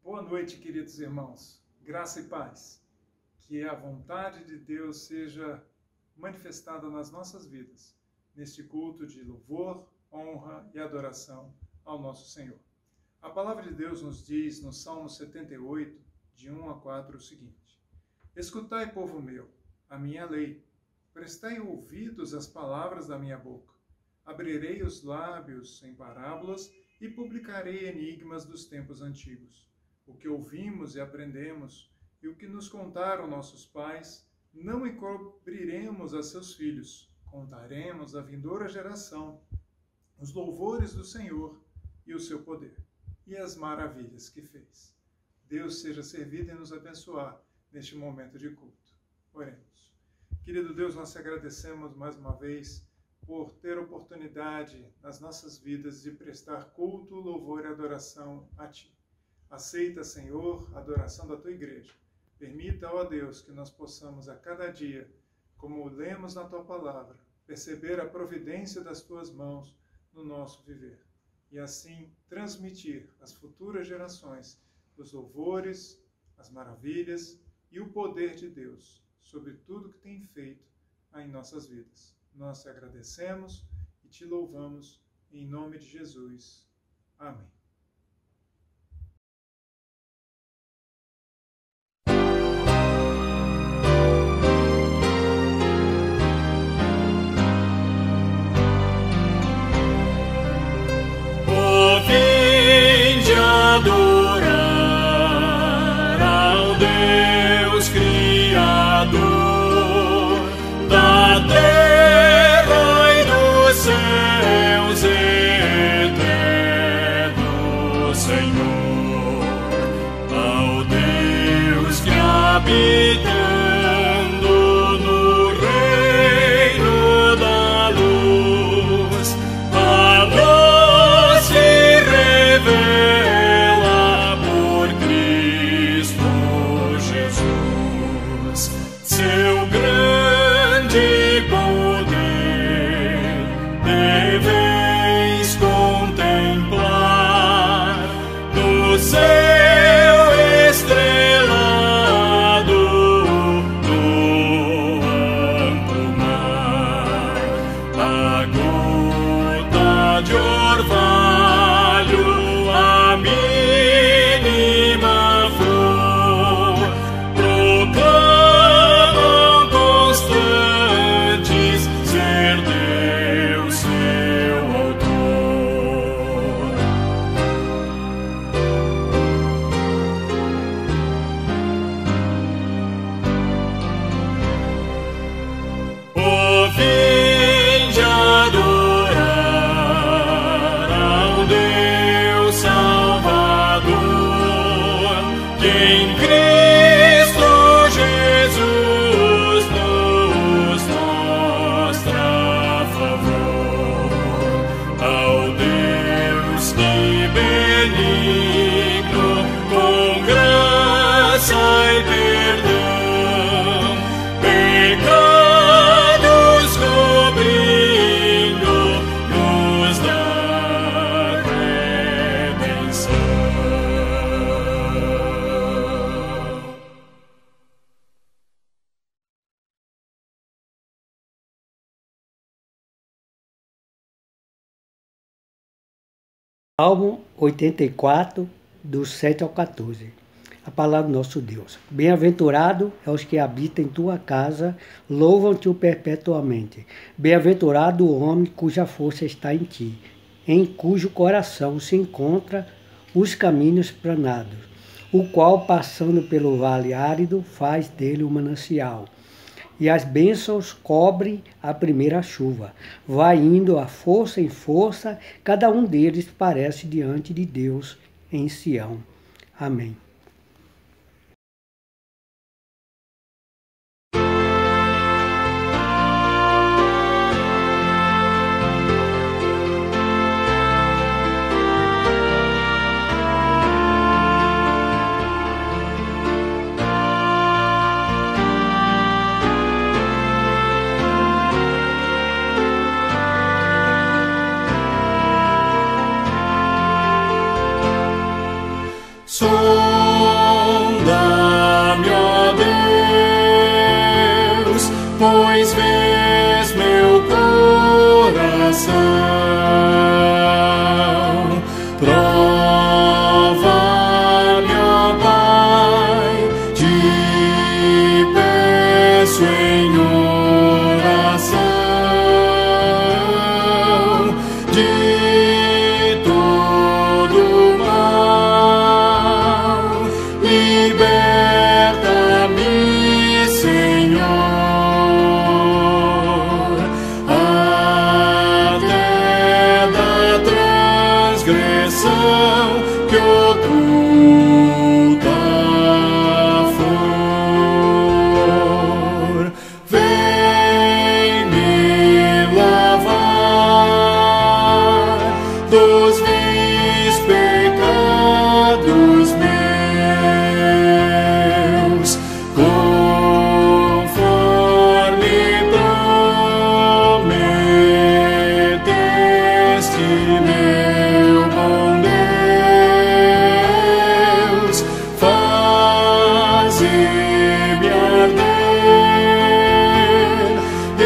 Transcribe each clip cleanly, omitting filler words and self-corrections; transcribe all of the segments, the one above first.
Boa noite, queridos irmãos. Graça e paz. Que a vontade de Deus seja manifestada nas nossas vidas, neste culto de louvor, honra e adoração ao nosso Senhor. A palavra de Deus nos diz no Salmo 78, de 1 a 4, o seguinte: Escutai, povo meu, a minha lei, prestai ouvidos às palavras da minha boca. Abrirei os lábios em parábolas e publicarei enigmas dos tempos antigos. O que ouvimos e aprendemos, e o que nos contaram nossos pais, não encobriremos a seus filhos. Contaremos à vindoura geração os louvores do Senhor e o seu poder, e as maravilhas que fez. Deus seja servido em nos abençoar neste momento de culto. Oremos. Querido Deus, nós te agradecemos mais uma vez por ter oportunidade nas nossas vidas de prestar culto, louvor e adoração a Ti. Aceita, Senhor, a adoração da Tua igreja. Permita, ó Deus, que nós possamos a cada dia, como lemos na Tua palavra, perceber a providência das Tuas mãos no nosso viver. E assim transmitir às futuras gerações os louvores, as maravilhas e o poder de Deus sobre tudo que tem feito em nossas vidas. Nós te agradecemos e te louvamos em nome de Jesus. Amém. Salmo 84, do 7 ao 14. A palavra do nosso Deus. Bem-aventurado é os que habitam em tua casa, louvam-te perpetuamente. Bem-aventurado o homem cuja força está em ti, em cujo coração se encontram os caminhos planados, o qual, passando pelo vale árido, faz dele um manancial. E as bênçãos cobrem a primeira chuva. Vai indo a força em força, cada um deles parece diante de Deus em Sião. Amém. Sou que oculta a flor, vem me lavar dos vis pecados meus, conforme prometeste, meu bom Deus, faze-me arder e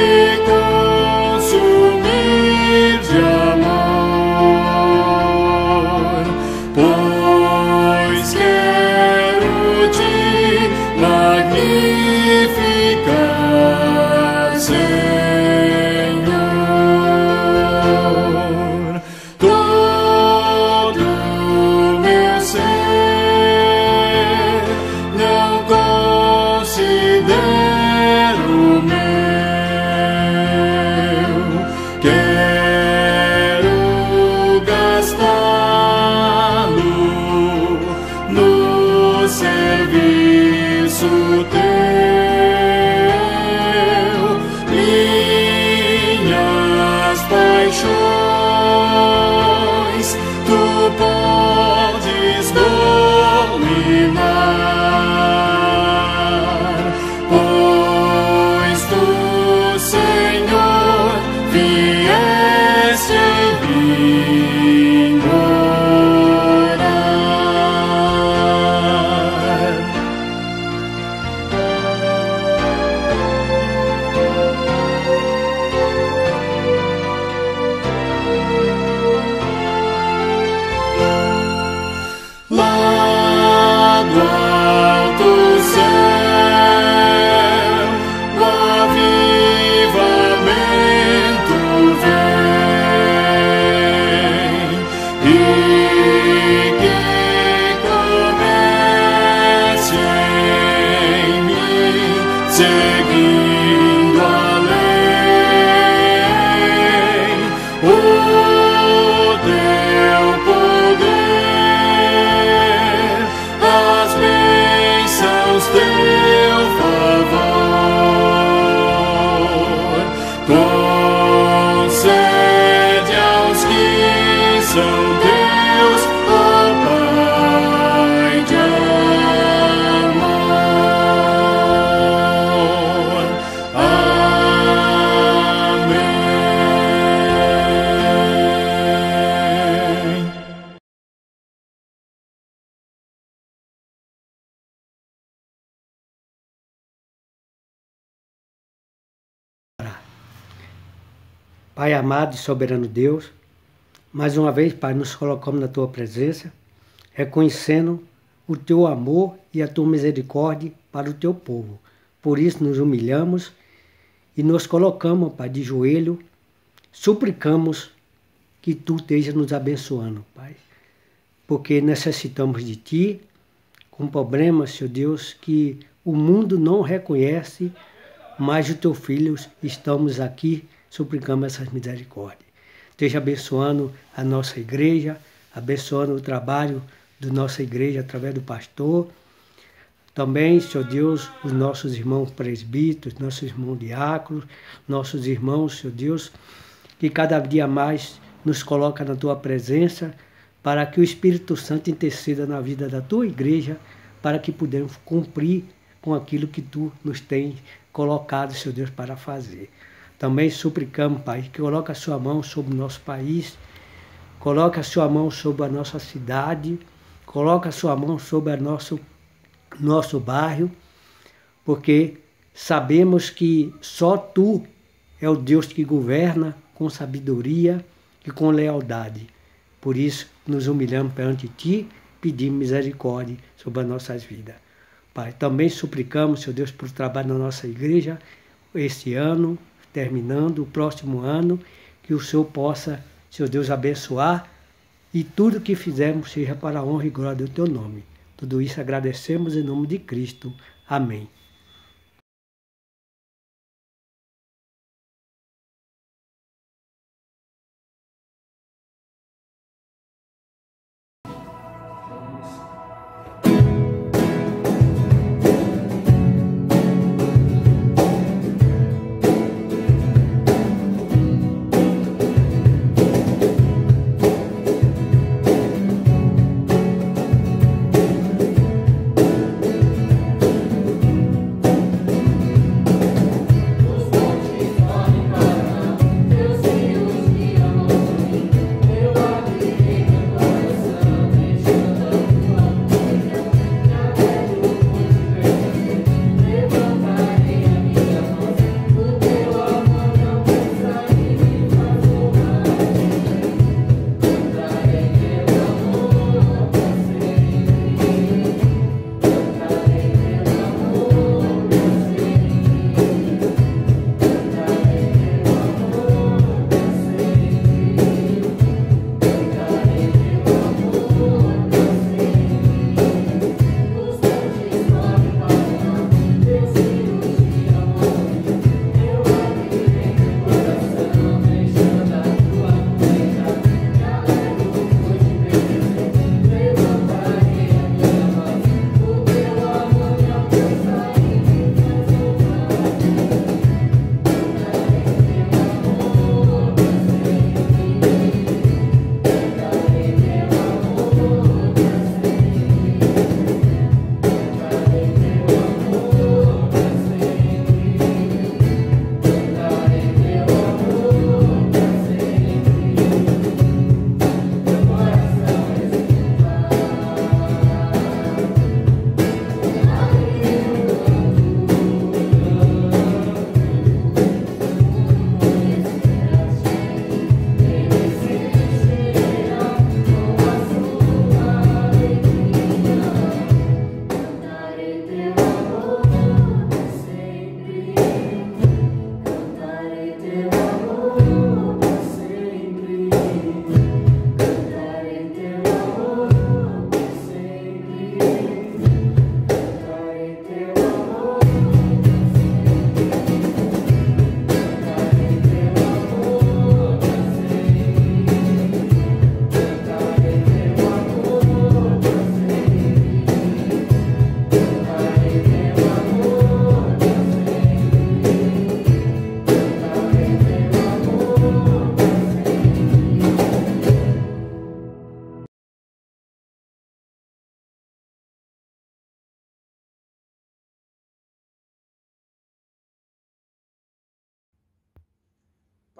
consumir de amor, pois quero te magnificar, Senhor. Todo meu ser não considero meu, quero gastá-lo no serviço teu, minhas paixões tu podes dominar, pois tu, Senhor, vieste em mim morar. Lá do alto céu, o avivamento vem, e que comece em mim, seguindo além o teu poder, as bênçãos teu favor, concede aos que são teus, ó Pai de amor. Amém. Pai amado e soberano Deus, mais uma vez, Pai, nos colocamos na Tua presença, reconhecendo o Teu amor e a Tua misericórdia para o Teu povo. Por isso nos humilhamos e nos colocamos, Pai, de joelho, suplicamos que Tu esteja nos abençoando, Pai, porque necessitamos de Ti, com problemas, Senhor Deus, que o mundo não reconhece, mas o Teu Filho estamos aqui, suplicamos essas misericórdias. Esteja abençoando a nossa igreja, abençoando o trabalho da nossa igreja através do pastor. Também, Senhor Deus, os nossos irmãos presbíteros, nossos irmãos diáconos, nossos irmãos, Senhor Deus, que cada dia mais nos coloca na Tua presença, para que o Espírito Santo interceda na vida da Tua igreja, para que pudemos cumprir com aquilo que Tu nos tens colocado, Senhor Deus, para fazer. Também suplicamos, Pai, que coloque a Sua mão sobre o nosso país, coloque a Sua mão sobre a nossa cidade, coloque a Sua mão sobre o nosso bairro, porque sabemos que só Tu é o Deus que governa com sabedoria e com lealdade. Por isso, nos humilhamos perante Ti, pedimos misericórdia sobre as nossas vidas. Pai, também suplicamos, Senhor Deus, por trabalho na nossa igreja, este ano, terminando o próximo ano, que o Senhor possa, Senhor Deus, abençoar e tudo que fizermos seja para a honra e glória do Teu nome. Tudo isso agradecemos em nome de Cristo. Amém.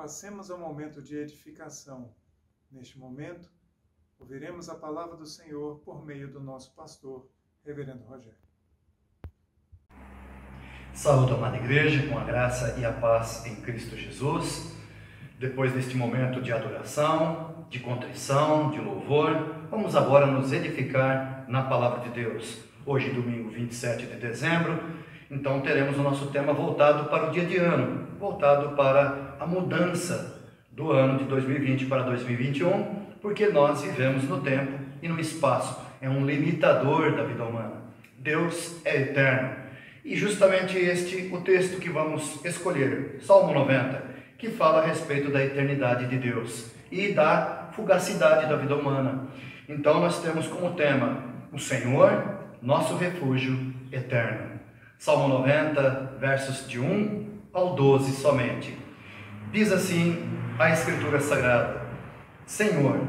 passemos ao momento de edificação. Neste momento, ouviremos a palavra do Senhor por meio do nosso pastor, Reverendo Rogério. Saúde, amada igreja, com a graça e a paz em Cristo Jesus. Depois deste momento de adoração, de contrição, de louvor, vamos agora nos edificar na palavra de Deus. Hoje, domingo 27 de dezembro, então teremos o nosso tema voltado para o dia de ano, voltado para a mudança do ano de 2020 para 2021, porque nós vivemos no tempo e no espaço, é um limitador da vida humana. Deus é eterno. E justamente o texto que vamos escolher, Salmo 90, que fala a respeito da eternidade de Deus e da fugacidade da vida humana. Então nós temos como tema, o Senhor, nosso refúgio eterno. Salmo 90, versos de 1 ao 12 somente. Diz assim a Escritura Sagrada: Senhor,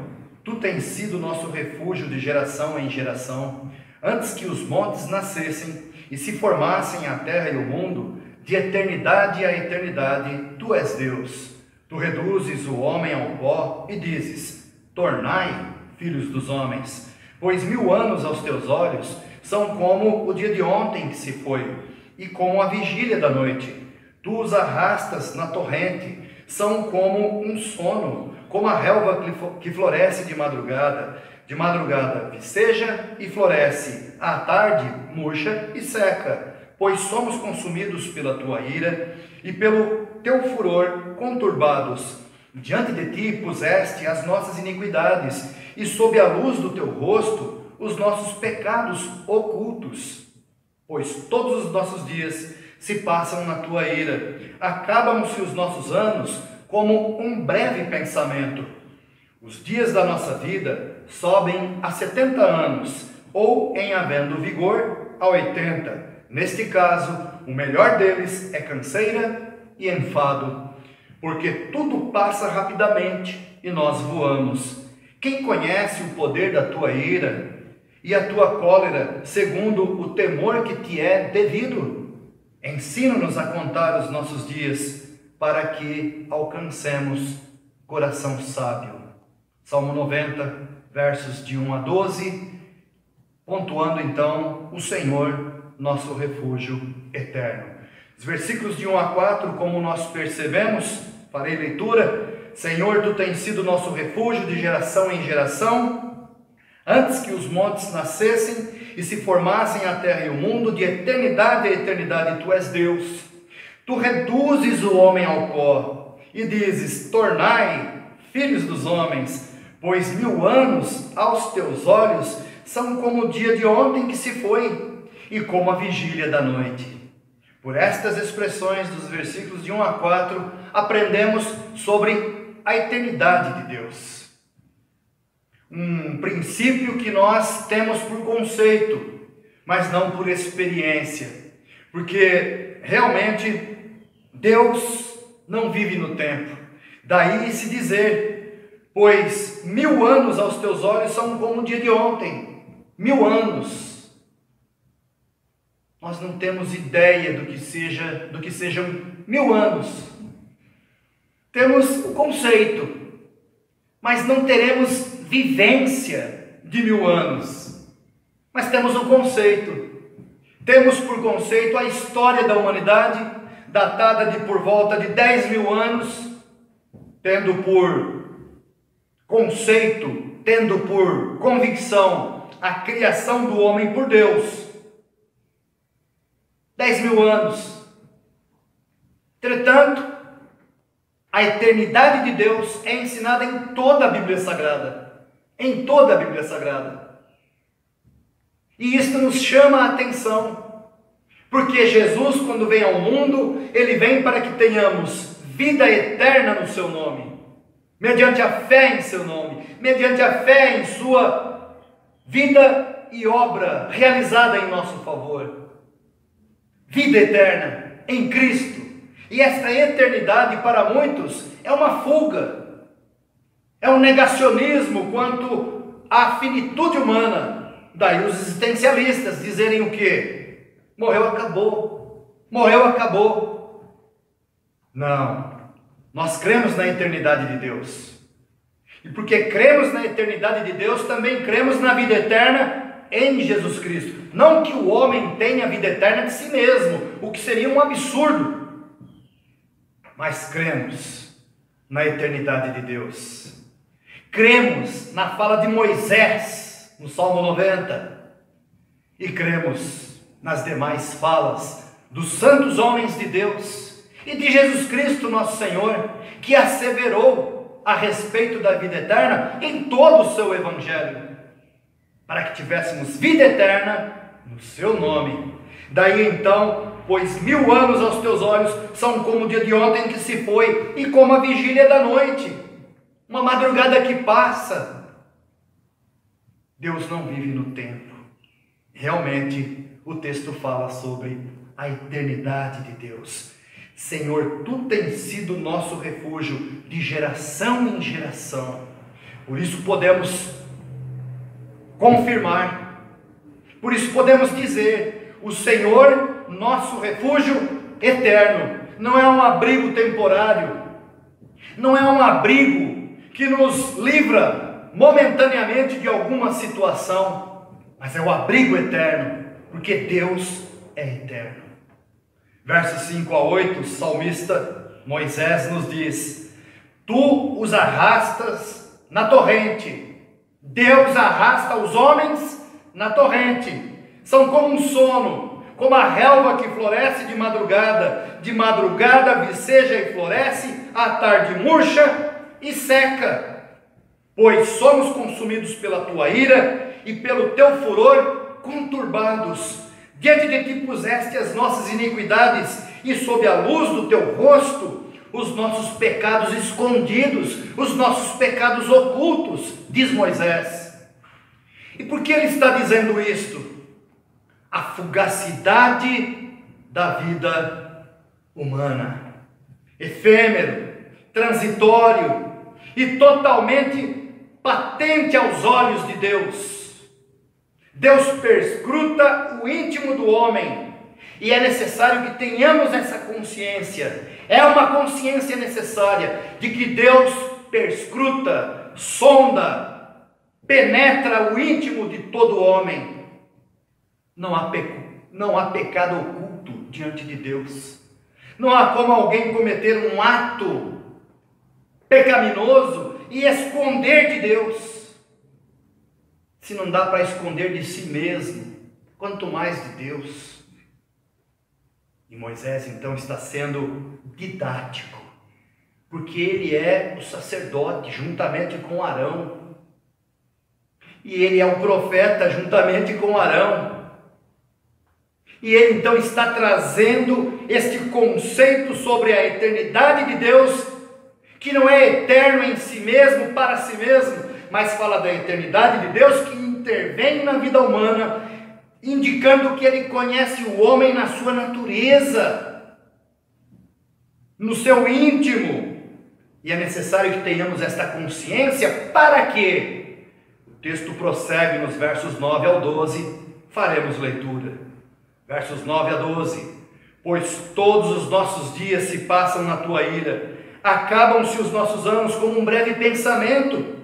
Tu tens sido nosso refúgio de geração em geração, antes que os montes nascessem e se formassem a terra e o mundo, de eternidade a eternidade, Tu és Deus. Tu reduzes o homem ao pó e dizes: tornai filhos dos homens, pois 1000 anos aos Teus olhos são como o dia de ontem que se foi, e como a vigília da noite. Tu os arrastas na torrente, são como um sono, como a relva que floresce de madrugada viceja e floresce, à tarde murcha e seca, pois somos consumidos pela Tua ira e pelo Teu furor conturbados. Diante de Ti puseste as nossas iniquidades, e sob a luz do Teu rosto os nossos pecados ocultos. Pois todos os nossos dias se passam na Tua ira, acabam-se os nossos anos como um breve pensamento. Os dias da nossa vida sobem a 70 anos, ou, em havendo vigor, a 80. Neste caso, o melhor deles é canseira e enfado, porque tudo passa rapidamente e nós voamos. Quem conhece o poder da Tua ira e a Tua cólera, segundo o temor que Te é devido? Ensina-nos a contar os nossos dias, para que alcancemos coração sábio. Salmo 90, versos de 1 a 12, pontuando então o Senhor, nosso refúgio eterno. Os versículos de 1 a 4, como nós percebemos, farei leitura: Senhor, Tu tens sido nosso refúgio de geração em geração, antes que os montes nascessem e se formassem a terra e o mundo, de eternidade a eternidade Tu és Deus. Tu reduzes o homem ao pó e dizes: tornai filhos dos homens, pois 1000 anos aos Teus olhos são como o dia de ontem que se foi, e como a vigília da noite. Por estas expressões dos versículos de 1 a 4, aprendemos sobre a eternidade de Deus. Um princípio que nós temos por conceito, mas não por experiência, porque realmente Deus não vive no tempo. Daí se dizer, pois 1000 anos aos Teus olhos são como o dia de ontem. 1000 anos. Nós não temos ideia do que sejam 1000 anos. Temos o conceito, mas não teremos vivência de 1000 anos. Mas temos o conceito. Temos por conceito a história da humanidade, datada de por volta de 10.000 anos, tendo por conceito, tendo por convicção a criação do homem por Deus. 10.000 anos. Entretanto, a eternidade de Deus é ensinada em toda a Bíblia Sagrada. Em toda a Bíblia Sagrada. E isto nos chama a atenção. Porque Jesus, quando vem ao mundo, Ele vem para que tenhamos vida eterna no Seu nome. Mediante a fé em Seu nome. Mediante a fé em Sua vida e obra realizada em nosso favor. Vida eterna em Cristo. E esta eternidade para muitos é uma fuga. É um negacionismo quanto à finitude humana. Daí os existencialistas dizerem o quê? Morreu, acabou. Morreu, acabou. Não. Nós cremos na eternidade de Deus. E porque cremos na eternidade de Deus, também cremos na vida eterna em Jesus Cristo. Não que o homem tenha a vida eterna de si mesmo, o que seria um absurdo. Mas cremos na eternidade de Deus. Cremos na fala de Moisés, no Salmo 90. E cremos nas demais falas dos santos homens de Deus e de Jesus Cristo, nosso Senhor, que asseverou a respeito da vida eterna em todo o seu Evangelho, para que tivéssemos vida eterna no seu nome. Daí então, pois 1000 anos aos teus olhos são como o dia de ontem que se foi, e como a vigília da noite, uma madrugada que passa. Deus não vive no tempo. Realmente, o texto fala sobre a eternidade de Deus. Senhor, tu tens sido nosso refúgio de geração em geração. Por isso podemos confirmar, por isso podemos dizer: o Senhor, nosso refúgio eterno. Não é um abrigo temporário, não é um abrigo que nos livra momentaneamente de alguma situação, mas é o abrigo eterno, porque Deus é eterno. Versos 5 a 8, o salmista Moisés nos diz: tu os arrastas na torrente. Deus arrasta os homens na torrente. São como um sono, como a relva que floresce de madrugada viceja e floresce, à tarde murcha e seca. Pois somos consumidos pela tua ira e pelo teu furor conturbados. Diante de ti puseste as nossas iniquidades, e sob a luz do teu rosto, os nossos pecados escondidos, os nossos pecados ocultos, diz Moisés. E por que ele está dizendo isto? A fugacidade da vida humana, efêmero, transitório e totalmente patente aos olhos de Deus. Deus perscruta o íntimo do homem, e é necessário que tenhamos essa consciência. É uma consciência necessária de que Deus perscruta, sonda, penetra o íntimo de todo homem. Não há pecado oculto diante de Deus. Não há como alguém cometer um ato pecaminoso e esconder de Deus. Se não dá para esconder de si mesmo, quanto mais de Deus. E Moisés então está sendo didático, porque ele é o sacerdote juntamente com Arão, e ele é o profeta juntamente com Arão, e ele então está trazendo este conceito sobre a eternidade de Deus, que não é eterno em si mesmo, para si mesmo, mas fala da eternidade de Deus que intervém na vida humana, indicando que ele conhece o homem na sua natureza, no seu íntimo. E é necessário que tenhamos esta consciência para que o texto prossegue nos versos 9 ao 12, faremos leitura. Versos 9 a 12. Pois todos os nossos dias se passam na tua ira, acabam-se os nossos anos como um breve pensamento.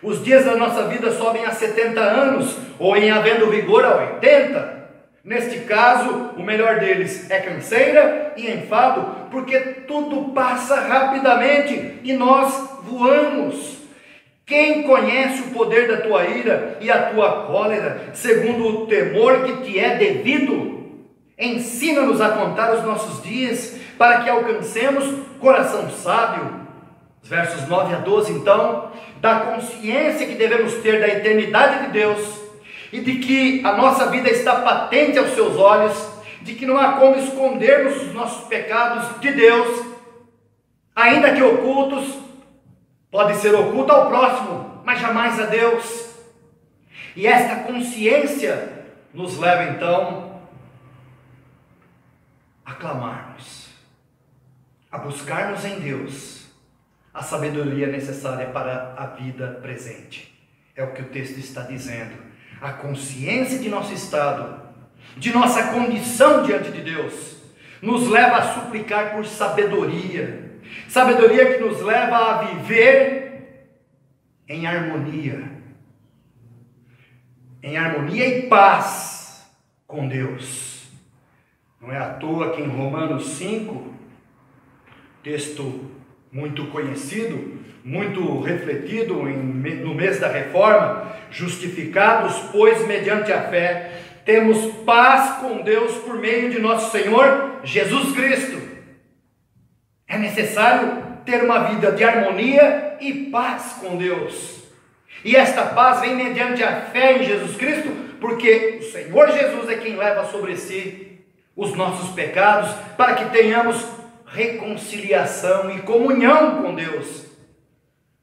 Os dias da nossa vida sobem a 70 anos, ou em havendo vigor a 80. Neste caso, o melhor deles é canseira e enfado, porque tudo passa rapidamente e nós voamos. Quem conhece o poder da tua ira e a tua cólera, segundo o temor que te é devido? Ensina-nos a contar os nossos dias, para que alcancemos coração sábio. Os versos 9 a 12, então, da consciência que devemos ter da eternidade de Deus, e de que a nossa vida está patente aos seus olhos, de que não há como escondermos os nossos pecados de Deus, ainda que ocultos. Pode ser oculto ao próximo, mas jamais a Deus. E esta consciência nos leva então a clamarmos, a buscarmos em Deus a sabedoria necessária para a vida presente. É o que o texto está dizendo. A consciência de nosso estado, de nossa condição diante de Deus, nos leva a suplicar por sabedoria, Sabedoria que nos leva a viver em harmonia e paz com Deus. Não é à toa que em Romanos 5, texto muito conhecido, muito refletido no mês da Reforma, justificados, pois, mediante a fé, temos paz com Deus por meio de nosso Senhor Jesus Cristo. É necessário ter uma vida de harmonia e paz com Deus. E esta paz vem mediante a fé em Jesus Cristo, porque o Senhor Jesus é quem leva sobre si os nossos pecados, para que tenhamos reconciliação e comunhão com Deus.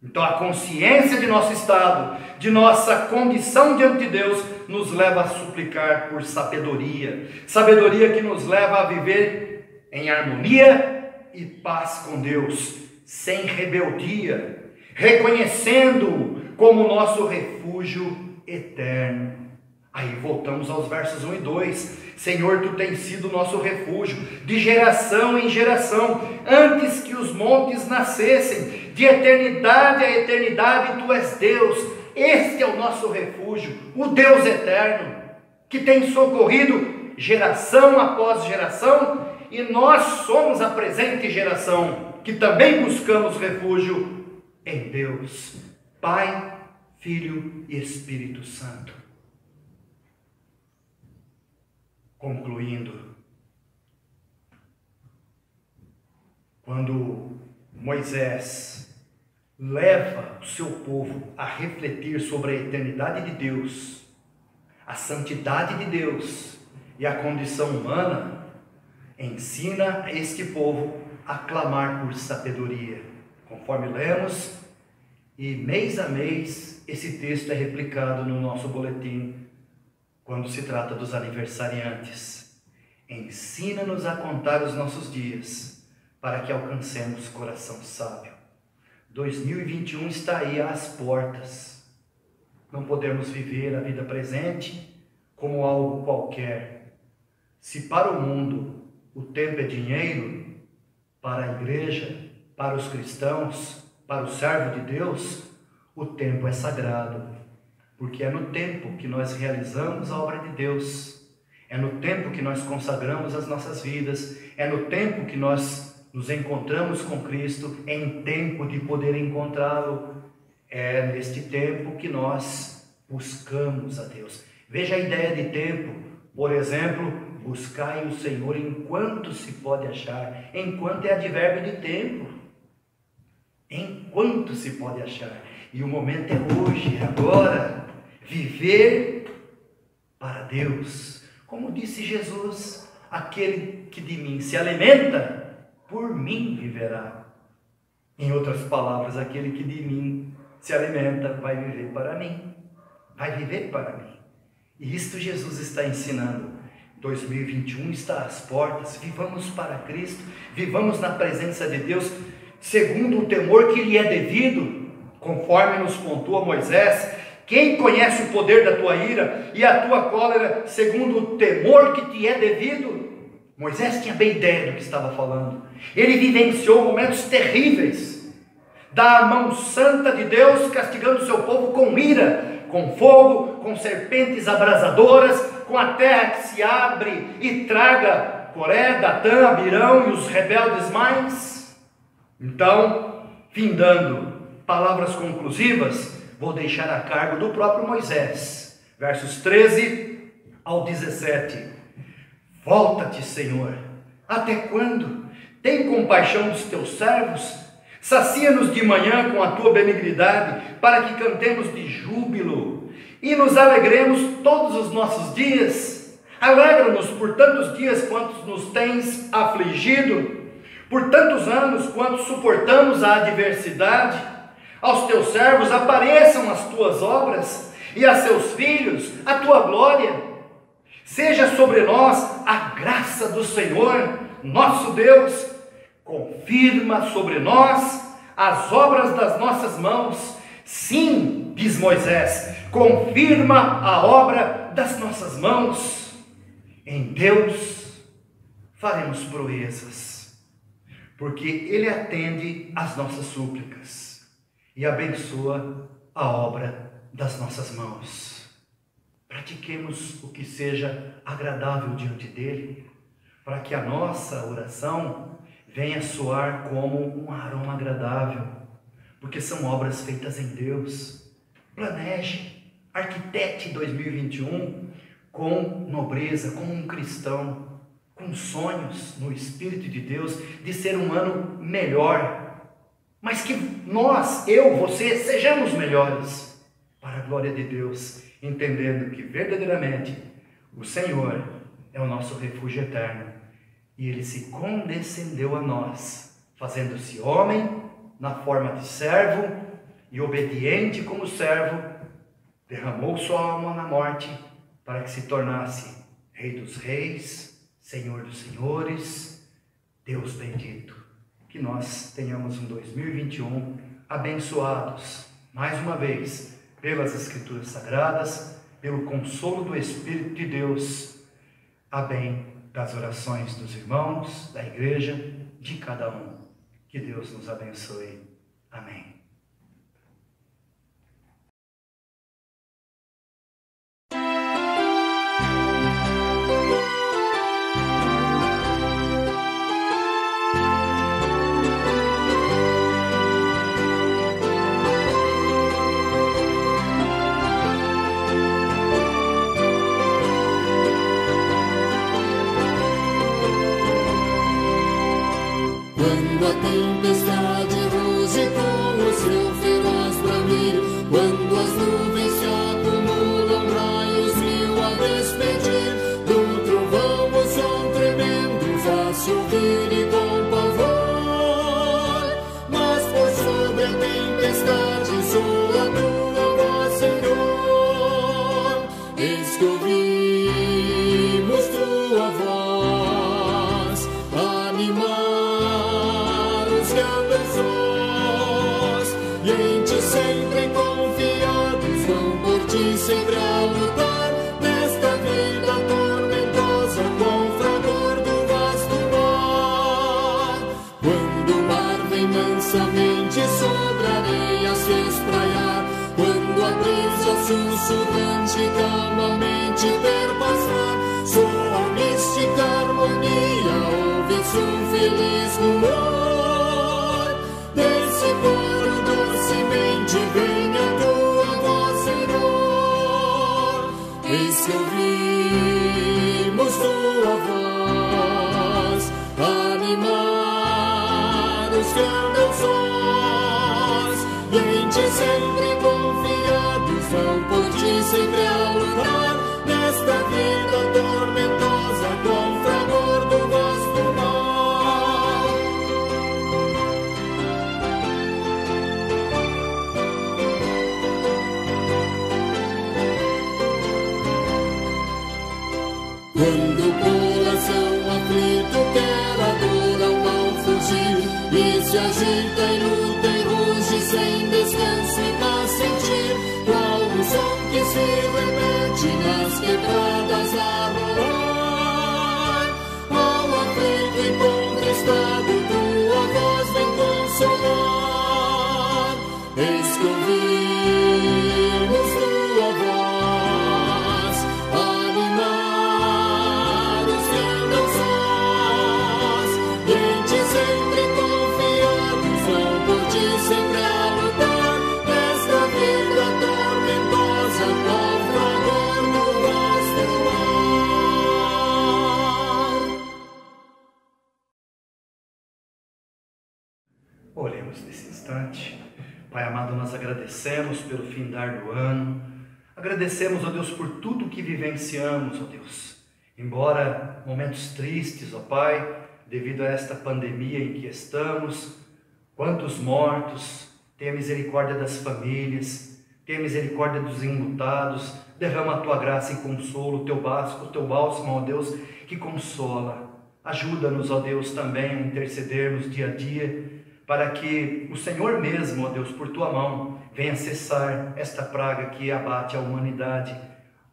Então a consciência de nosso estado, de nossa condição diante de Deus, nos leva a suplicar por sabedoria. Sabedoria que nos leva a viver em harmonia e paz com Deus, sem rebeldia, reconhecendo-o como nosso refúgio eterno. Aí voltamos aos versos 1 e 2. Senhor, Tu tens sido nosso refúgio, de geração em geração, antes que os montes nascessem, de eternidade a eternidade Tu és Deus. Este é o nosso refúgio, o Deus eterno, que tem socorrido geração após geração, e nós somos a presente geração, que também buscamos refúgio em Deus, Pai, Filho e Espírito Santo. Concluindo, quando Moisés leva o seu povo a refletir sobre a eternidade de Deus, a santidade de Deus e a condição humana, ensina a este povo a clamar por sabedoria, conforme lemos, e mês a mês esse texto é replicado no nosso boletim, quando se trata dos aniversariantes. Ensina-nos a contar os nossos dias, para que alcancemos coração sábio. 2021 está aí às portas. Não podemos viver a vida presente como algo qualquer. Se para o mundo o tempo é dinheiro, para a igreja, para os cristãos, para o servo de Deus, o tempo é sagrado, porque é no tempo que nós realizamos a obra de Deus, é no tempo que nós consagramos as nossas vidas, é no tempo que nós nos encontramos com Cristo, em tempo de poder encontrá-lo, é neste tempo que nós buscamos a Deus. Veja a ideia de tempo, por exemplo, buscai o Senhor enquanto se pode achar, enquanto é advérbio de tempo, enquanto se pode achar, e o momento é hoje, é agora, viver para Deus, como disse Jesus, aquele que de mim se alimenta, por mim viverá. Em outras palavras, aquele que de mim se alimenta vai viver para mim, vai viver para mim. E isto Jesus está ensinando. 2021 está às portas, vivamos para Cristo, vivamos na presença de Deus, segundo o temor que lhe é devido, conforme nos pontua Moisés. Quem conhece o poder da tua ira e a tua cólera, segundo o temor que te é devido? Moisés tinha bem ideia do que estava falando. Ele vivenciou momentos terríveis da mão santa de Deus castigando o seu povo com ira, com fogo, com serpentes abrasadoras, com a terra que se abre e traga Coré, Datã, Abirão e os rebeldes mais. Então, findando palavras conclusivas, vou deixar a cargo do próprio Moisés, versos 13 ao 17. Volta-te, Senhor, até quando? Tem compaixão dos teus servos, sacia-nos de manhã com a tua benignidade, para que cantemos de júbilo e nos alegremos todos os nossos dias. Alegra-nos por tantos dias quantos nos tens afligido, por tantos anos quanto suportamos a adversidade. Aos teus servos apareçam as tuas obras, e a seus filhos a tua glória. Seja sobre nós a graça do Senhor, nosso Deus. Confirma sobre nós as obras das nossas mãos. Sim, diz Moisés, confirma a obra das nossas mãos. Em Deus faremos proezas, porque Ele atende às nossas súplicas e abençoa a obra das nossas mãos. Pratiquemos o que seja agradável diante dEle, para que a nossa oração venha soar como um aroma agradável, porque são obras feitas em Deus. Planeje, arquitete 2021 com nobreza, como um cristão, com sonhos no Espírito de Deus de ser um ano melhor, mas que nós, eu, você, sejamos melhores para a glória de Deus, entendendo que verdadeiramente o Senhor é o nosso refúgio eterno e Ele se condescendeu a nós, fazendo-se homem na forma de servo e obediente como servo, derramou sua alma na morte para que se tornasse Rei dos Reis, Senhor dos Senhores, Deus bendito. Que nós tenhamos um 2021 abençoados, mais uma vez, pelas Escrituras Sagradas, pelo consolo do Espírito de Deus, a bem das orações dos irmãos, da igreja, de cada um. Que Deus nos abençoe. Amém. Quando a tempestade ruge com o seu feroz bramir, quando as nuvens se acumulam, raios mil a despedir, do trovão o som tremendo faz-se ouvir e com pavor, mas por sobre a tempestade soa a tua voz, Senhor. Eis que ouvimos tua voz animar e em ti sempre confiados, vão por ti sempre a lutar, nesta vida tormentosa, com fragor do vasto mar. Quando o mar vem mansamente sobre a areia se espraiar, quando a brisa sussurrante calmamente perpassar, soa a mística harmonia, ouve-se um feliz rumor. Desse coro docemente vem a tua voz, Senhor. Eis que ouvimos tua voz animar os que andam sós, e em ti sempre confiados, vão por ti sempre a lutar, nesta vida tormentosa, com fragor do vasto mar. Quando o coração aflito quer a dor ao mal fugir, e se agita e luta e ruge sem descanso e paz sentir, qual o som que se repete nas quebradas a rolar. Ao aflito e contristado tua voz vem consolar. Eis que ouvimos tua voz animar sempre confiados, vão por ti sempre a lutar, nesta vida tormentosa, com fragor no vasto mar. Oremos nesse instante. Pai amado, nós agradecemos pelo findar do ano, agradecemos, ó Deus, por tudo que vivenciamos, ó Deus, embora momentos tristes, ó Pai, devido a esta pandemia em que estamos, quantos mortos, tenha misericórdia das famílias, tenha misericórdia dos enlutados, derrama a tua graça e consolo, o teu bálsamo, ó Deus, que consola. Ajuda-nos, ó Deus, também a intercedermos dia a dia, para que o Senhor mesmo, ó Deus, por tua mão, venha cessar esta praga que abate a humanidade,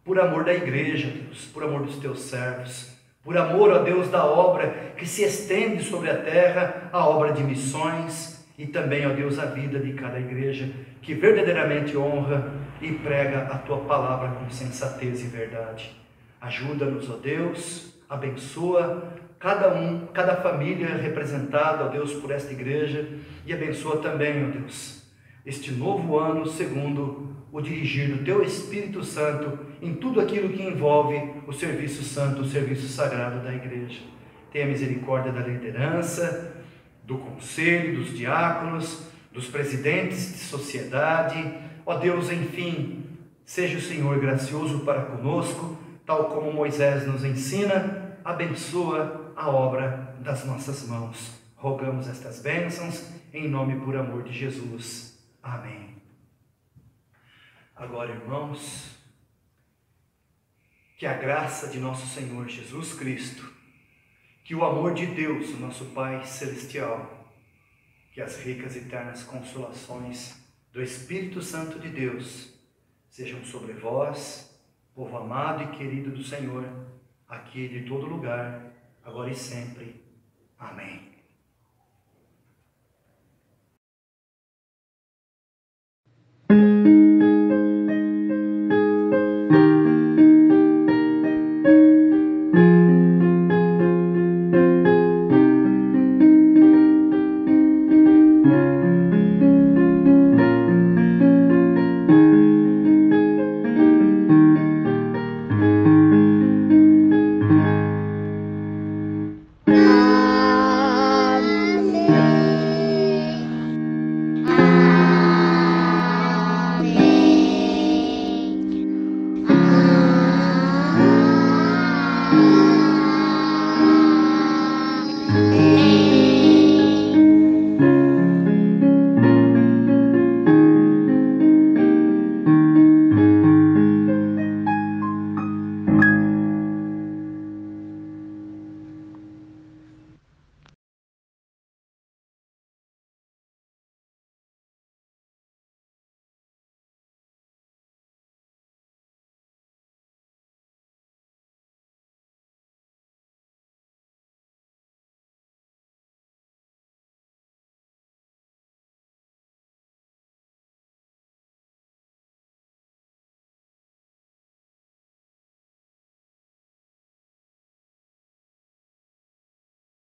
por amor da igreja, Deus, por amor dos teus servos, por amor, ó Deus, da obra que se estende sobre a terra, a obra de missões e também, ó Deus, a vida de cada igreja que verdadeiramente honra e prega a Tua palavra com sensatez e verdade. Ajuda-nos, ó Deus, abençoa cada família representada, ó Deus, por esta igreja, e abençoa também, ó Deus, este novo ano segundo o dirigir do Teu Espírito Santo em tudo aquilo que envolve o serviço santo, o serviço sagrado da igreja. Tenha misericórdia da liderança, do conselho, dos diáconos, dos presidentes de sociedade. Ó Deus, enfim, seja o Senhor gracioso para conosco, tal como Moisés nos ensina, abençoa a obra das nossas mãos. Rogamos estas bênçãos em nome e por amor de Jesus. Amém. Agora, irmãos, que a graça de nosso Senhor Jesus Cristo, que o amor de Deus, o nosso Pai Celestial, que as ricas e eternas consolações do Espírito Santo de Deus sejam sobre vós, povo amado e querido do Senhor, aqui de todo lugar, agora e sempre. Amém.